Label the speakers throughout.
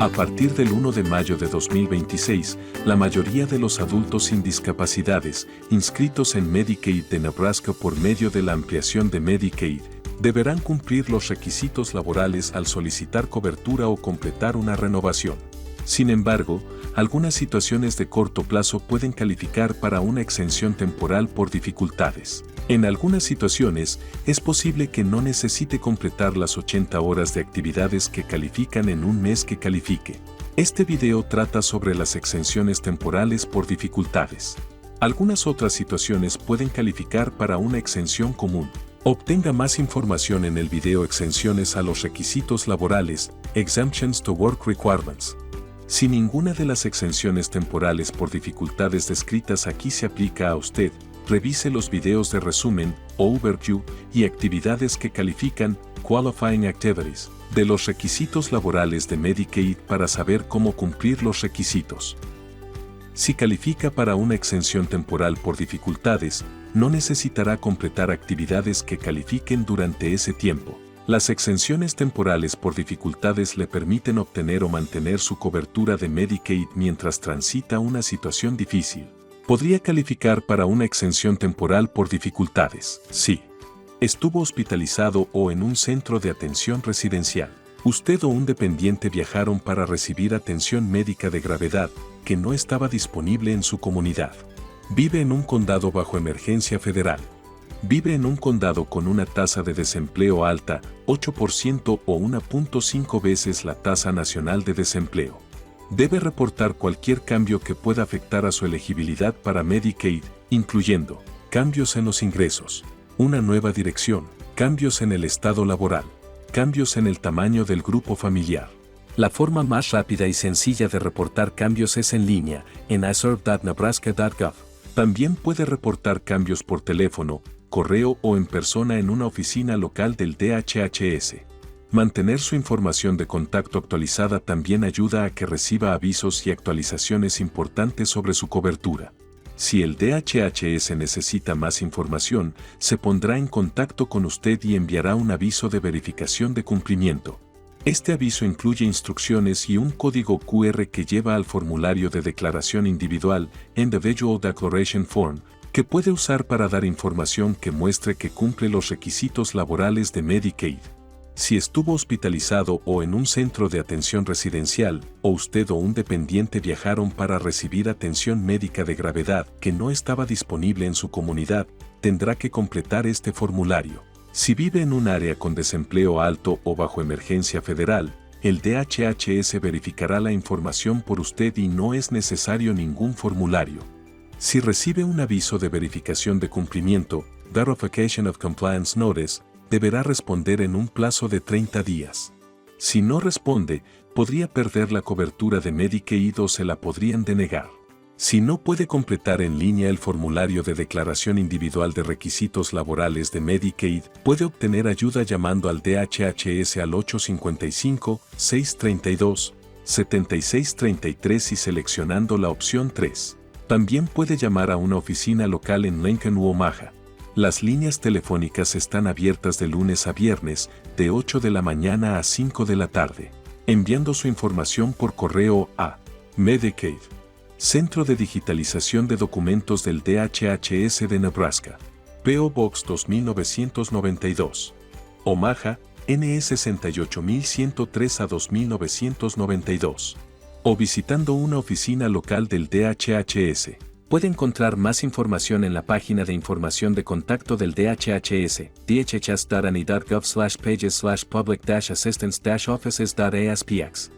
Speaker 1: A partir del 1 de mayo de 2026, la mayoría de los adultos sin discapacidades, inscritos en Medicaid de Nebraska por medio de la ampliación de Medicaid, deberán cumplir los requisitos laborales al solicitar cobertura o completar una renovación. Sin embargo, algunas situaciones de corto plazo pueden calificar para una exención temporal por dificultades. En algunas situaciones, es posible que no necesite completar las 80 horas de actividades que califican en un mes que califique. Este video trata sobre las exenciones temporales por dificultades. Algunas otras situaciones pueden calificar para una exención común. Obtenga más información en el video Exenciones a los requisitos laborales, Exemptions to Work Requirements. Si ninguna de las exenciones temporales por dificultades descritas aquí se aplica a usted, revise los videos de resumen, overview y actividades que califican, qualifying activities, de los requisitos laborales de Medicaid para saber cómo cumplir los requisitos. Si califica para una exención temporal por dificultades, no necesitará completar actividades que califiquen durante ese tiempo. Las exenciones temporales por dificultades le permiten obtener o mantener su cobertura de Medicaid mientras transita una situación difícil. Podría calificar para una exención temporal por dificultades, si estuvo hospitalizado o en un centro de atención residencial. Usted o un dependiente viajaron para recibir atención médica de gravedad que no estaba disponible en su comunidad. Vive en un condado bajo emergencia federal. Vive en un condado con una tasa de desempleo alta, 8% o 1.5 veces la tasa nacional de desempleo. Debe reportar cualquier cambio que pueda afectar a su elegibilidad para Medicaid, incluyendo cambios en los ingresos, una nueva dirección, cambios en el estado laboral, cambios en el tamaño del grupo familiar. La forma más rápida y sencilla de reportar cambios es en línea, en iserve.nebraska.gov. También puede reportar cambios por teléfono, correo o en persona en una oficina local del DHHS. Mantener su información de contacto actualizada también ayuda a que reciba avisos y actualizaciones importantes sobre su cobertura. Si el DHHS necesita más información, se pondrá en contacto con usted y enviará un aviso de verificación de cumplimiento. Este aviso incluye instrucciones y un código QR que lleva al formulario de declaración individual, Individual Declaration Form, que puede usar para dar información que muestre que cumple los requisitos laborales de Medicaid. Si estuvo hospitalizado o en un centro de atención residencial, o usted o un dependiente viajaron para recibir atención médica de gravedad que no estaba disponible en su comunidad, tendrá que completar este formulario. Si vive en un área con desempleo alto o bajo emergencia federal, el DHHS verificará la información por usted y no es necesario ningún formulario. Si recibe un aviso de verificación de cumplimiento, Verification of Compliance Notice, deberá responder en un plazo de 30 días. Si no responde, podría perder la cobertura de Medicaid o se la podrían denegar. Si no puede completar en línea el formulario de declaración individual de requisitos laborales de Medicaid, puede obtener ayuda llamando al DHHS al 855-632-7633 y seleccionando la opción 3. También puede llamar a una oficina local en Lincoln u Omaha. Las líneas telefónicas están abiertas de lunes a viernes, de 8 de la mañana a 5 de la tarde, enviando su información por correo a Medicaid, Centro de Digitalización de Documentos del DHHS de Nebraska, P.O. Box 2992, Omaha, NE 68103 a 2992, o visitando una oficina local del DHHS. Puede encontrar más información en la página de información de contacto del DHHS, dhs.ne.gov/pages/public-assistance-offices.aspx.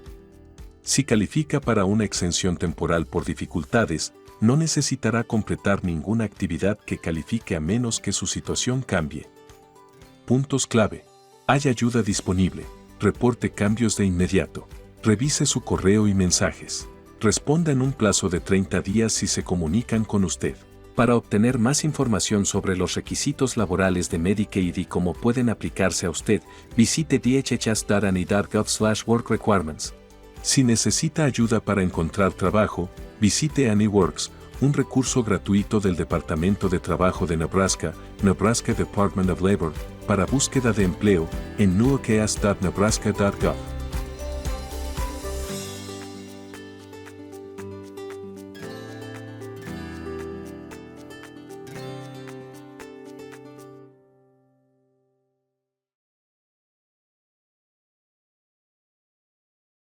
Speaker 1: Si califica para una exención temporal por dificultades, no necesitará completar ninguna actividad que califique a menos que su situación cambie. Puntos clave. Hay ayuda disponible. Reporte cambios de inmediato. Revise su correo y mensajes. Responda en un plazo de 30 días si se comunican con usted. Para obtener más información sobre los requisitos laborales de Medicaid y cómo pueden aplicarse a usted, visite dhs.ne.gov/work requirements. Si necesita ayuda para encontrar trabajo, visite AnyWorks, un recurso gratuito del Departamento de Trabajo de Nebraska, Nebraska Department of Labor, para búsqueda de empleo, en nuokeas.nebraska.gov.